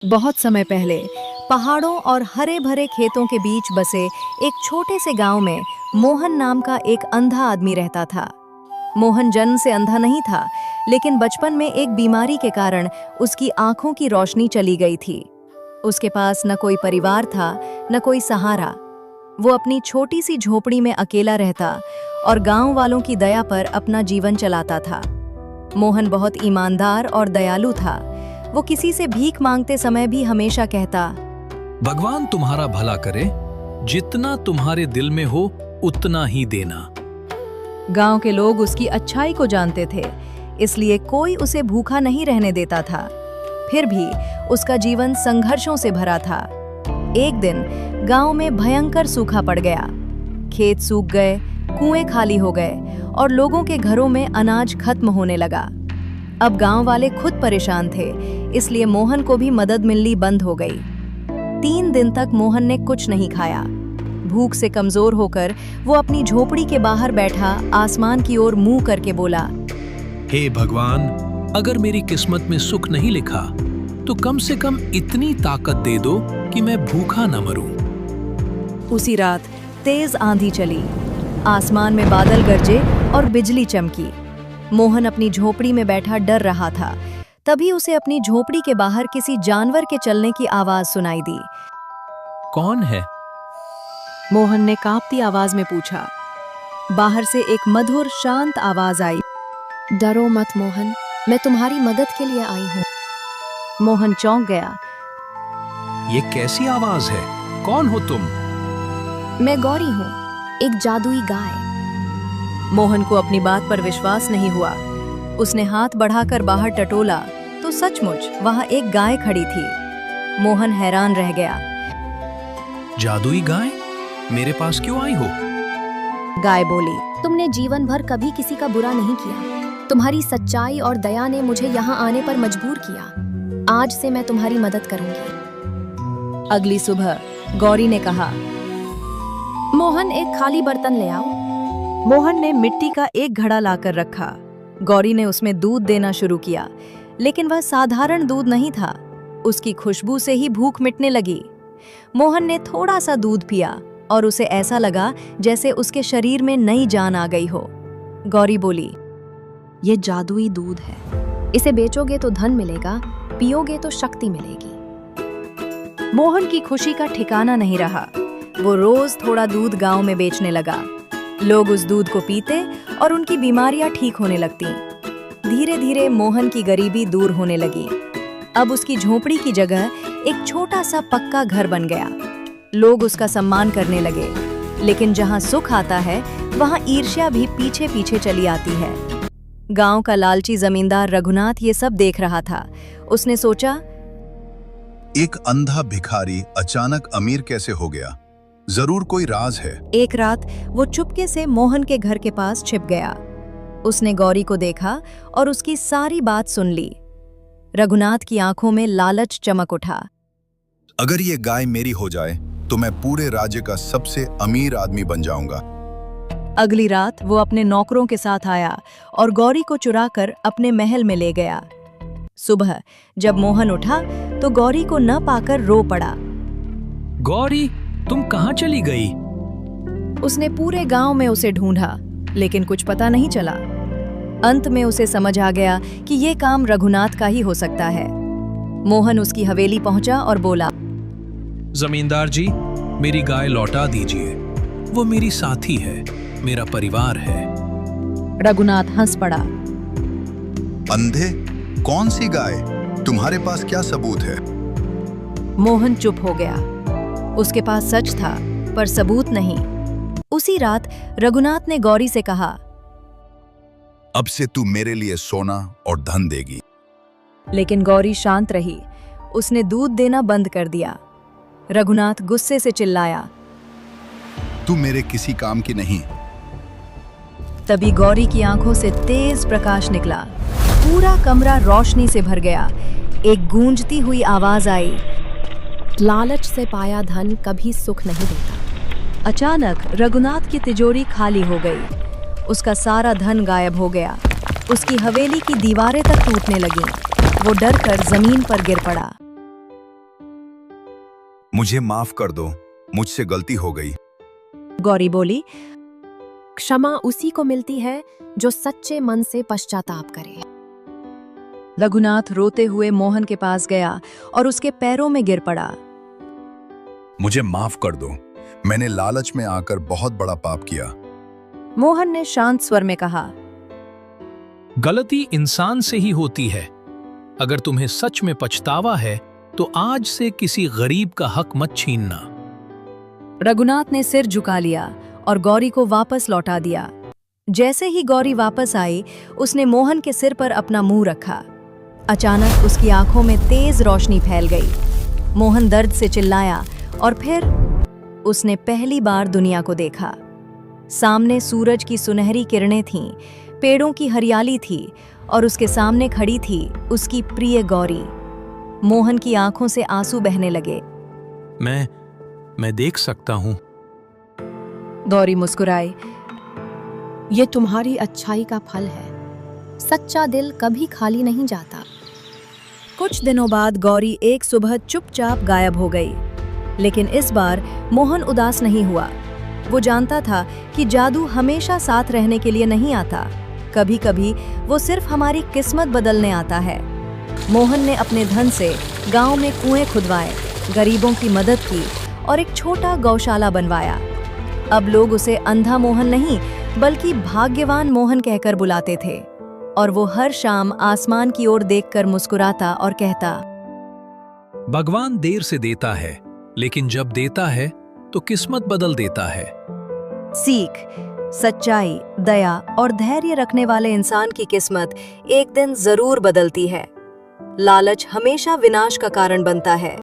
बहुत समय पहले पहाड़ों और हरे भरे खेतों के बीच बसे एक छोटे से गांव में मोहन नाम का एक अंधा आदमी रहता था। मोहन जन्म से अंधा नहीं था, लेकिन बचपन में एक बीमारी के कारण उसकी आंखों की रोशनी चली गई थी। उसके पास न कोई परिवार था, न कोई सहारा। वो अपनी छोटी सी झोपड़ी में अकेला रहता और गांव वालों की दया पर अपना जीवन चलाता था। मोहन बहुत ईमानदार और दयालु था। वो किसी से भीख मांगते समय भी हमेशा कहता, भगवान तुम्हारा भला करे, जितना तुम्हारे दिल में हो उतना ही देना। गांव के लोग उसकी अच्छाई को जानते थे, इसलिए कोई उसे भूखा नहीं रहने देता था। फिर भी उसका जीवन संघर्षों से भरा था। एक दिन गांव में भयंकर सूखा पड़ गया। खेत सूख गए, कुएं खाली हो गए और लोगों के घरों में अनाज खत्म होने लगा। अब गांव वाले खुद परेशान थे, इसलिए मोहन को भी मदद मिलनी बंद हो गई। 3 दिन तक मोहन ने कुछ नहीं खाया। भूख से कमजोर होकर वो अपनी झोपड़ी के बाहर बैठा आसमान की ओर मुंह करके बोला, हे भगवान, अगर मेरी किस्मत में सुख नहीं लिखा तो कम से कम इतनी ताकत दे दो कि मैं भूखा न मरूं। उसी रात तेज आंधी चली, आसमान में बादल गरजे और बिजली चमकी। मोहन अपनी झोपड़ी में बैठा डर रहा था। तभी उसे अपनी झोपड़ी के बाहर किसी जानवर के चलने की आवाज सुनाई दी। कौन है? मोहन ने कांपती आवाज में पूछा। बाहर से एक मधुर शांत आवाज आई, डरो मत मोहन, मैं तुम्हारी मदद के लिए आई हूँ। मोहन चौंक गया। ये कैसी आवाज है? कौन हो तुम? मैं गौरी हूँ, एक जादुई गाय। मोहन को अपनी बात पर विश्वास नहीं हुआ। उसने हाथ बढ़ाकर बाहर टटोला तो सचमुच वहां एक गाय खड़ी थी। मोहन हैरान रह गया। जादुई गाय मेरे पास क्यों आई हो? गाय बोली, तुमने जीवन भर कभी किसी का बुरा नहीं किया। तुम्हारी सच्चाई और दया ने मुझे यहाँ आने पर मजबूर किया। आज से मैं तुम्हारी मदद करूंगी। अगली सुबह गौरी ने कहा, मोहन, एक खाली बर्तन ले आओ। मोहन ने मिट्टी का एक घड़ा लाकर रखा। गौरी ने उसमें दूध देना शुरू किया, लेकिन वह साधारण दूध नहीं था। उसकी खुशबू से ही भूख मिटने लगी। मोहन ने थोड़ा सा दूध पिया और उसे ऐसा लगा जैसे उसके शरीर में नई जान आ गई हो। गौरी बोली, ये जादुई दूध है। इसे बेचोगे तो धन मिलेगा, पियोगे तो शक्ति मिलेगी। मोहन की खुशी का ठिकाना नहीं रहा। वो रोज थोड़ा दूध गांव में बेचने लगा। लोग उस दूध को पीते और उनकी बीमारियां ठीक होने लगती। धीरे धीरे मोहन की गरीबी दूर होने लगी। अब उसकी झोपड़ी की जगह एक छोटा सा पक्का घर बन गया। लोग उसका सम्मान करने लगे। लेकिन जहां सुख आता है, वहां ईर्ष्या भी पीछे पीछे चली आती है। गांव का लालची जमींदार रघुनाथ ये सब देख रहा था। उसने सोचा, एक अंधा भिखारी अचानक अमीर कैसे हो गया? जरूर कोई राज है। एक रात वो चुपके से मोहन के घर के पास छिप गया। उसने गौरी को देखा और उसकी सारी बात सुन ली। रघुनाथ की आंखों में लालच चमक उठा। अगर ये गाय मेरी हो जाए तो मैं पूरे राज्य का सबसे अमीर आदमी बन जाऊंगा। अगली रात वो अपने नौकरों के साथ आया और गौरी को चुराकर अपने महल में ले गया। सुबह जब मोहन उठा तो गौरी को न पाकर रो पड़ा। गौरी, तुम कहाँ चली गई? उसने पूरे गांव में उसे ढूंढा, लेकिन कुछ पता नहीं चला। अंत में उसे समझ आ गया कि ये काम रघुनाथ का ही हो सकता है। मोहन उसकी हवेली पहुंचा और बोला, जमींदार जी, मेरी गाय लौटा दीजिए। वो मेरी साथी है, मेरा परिवार है। रघुनाथ हंस पड़ा। अंधे? कौन सी गाय? तुम्हारे पास क्या सबूत है? मोहन चुप हो गया। उसके पास सच था, पर सबूत नहीं। उसी रात रघुनाथ ने गौरी से कहा, अब से तू मेरे लिए सोना और धन देगी। लेकिन गौरी शांत रही। उसने दूध देना बंद कर दिया। रघुनाथ गुस्से से चिल्लाया, तू मेरे किसी काम की नहीं। तभी गौरी की आंखों से तेज प्रकाश निकला। पूरा कमरा रोशनी से भर गया। एक गूंजती हुई आवाज आई, लालच से पाया धन कभी सुख नहीं देता। अचानक रघुनाथ की तिजोरी खाली हो गई। उसका सारा धन गायब हो गया। उसकी हवेली की दीवारें तक टूटने लगीं। वो डर कर जमीन पर गिर पड़ा। मुझे माफ कर दो, मुझसे गलती हो गई। गौरी बोली, क्षमा उसी को मिलती है जो सच्चे मन से पश्चाताप करे। रघुनाथ रोते हुए मोहन के पास गया और उसके पैरों में गिर पड़ा। मुझे माफ कर दो, मैंने लालच में आकर बहुत बड़ा पाप किया। मोहन ने शांत स्वर में कहा, गलती इंसान से ही होती है। अगर तुम्हें सच में पछतावा है तो आज से किसी गरीब का हक मत छीनना। रघुनाथ ने सिर झुका लिया और गौरी को वापस लौटा दिया। जैसे ही गौरी वापस आई, उसने मोहन के सिर पर अपना मुंह रखा। अचानक उसकी आंखों में तेज रोशनी फैल गई। मोहन दर्द से चिल्लाया और फिर उसने पहली बार दुनिया को देखा। सामने सूरज की सुनहरी किरणें थीं, पेड़ों की हरियाली थी और उसके सामने खड़ी थी उसकी प्रिय गौरी। मोहन की आंखों से आंसू बहने लगे। मैं देख सकता हूं। गौरी मुस्कुराई। ये तुम्हारी अच्छाई का फल है। सच्चा दिल कभी खाली नहीं जाता। कुछ दिनों बाद गौरी एक सुबह चुपचाप गायब हो गई। लेकिन इस बार मोहन उदास नहीं हुआ। वो जानता था कि जादू हमेशा साथ रहने के लिए नहीं आता। कभी कभी वो सिर्फ हमारी किस्मत बदलने आता है। मोहन ने अपने धन से गांव में कुएं खुदवाए, गरीबों की मदद की और एक छोटा गौशाला बनवाया। अब लोग उसे अंधा मोहन नहीं बल्कि भाग्यवान मोहन कहकर बुलाते थे और वो हर शाम आसमान की ओर देखकर मुस्कुराता और कहता, भगवान देर से देता है, लेकिन जब देता है तो किस्मत बदल देता है। सीख, सच्चाई, दया और धैर्य रखने वाले इंसान की किस्मत एक दिन जरूर बदलती है। लालच हमेशा विनाश का कारण बनता है।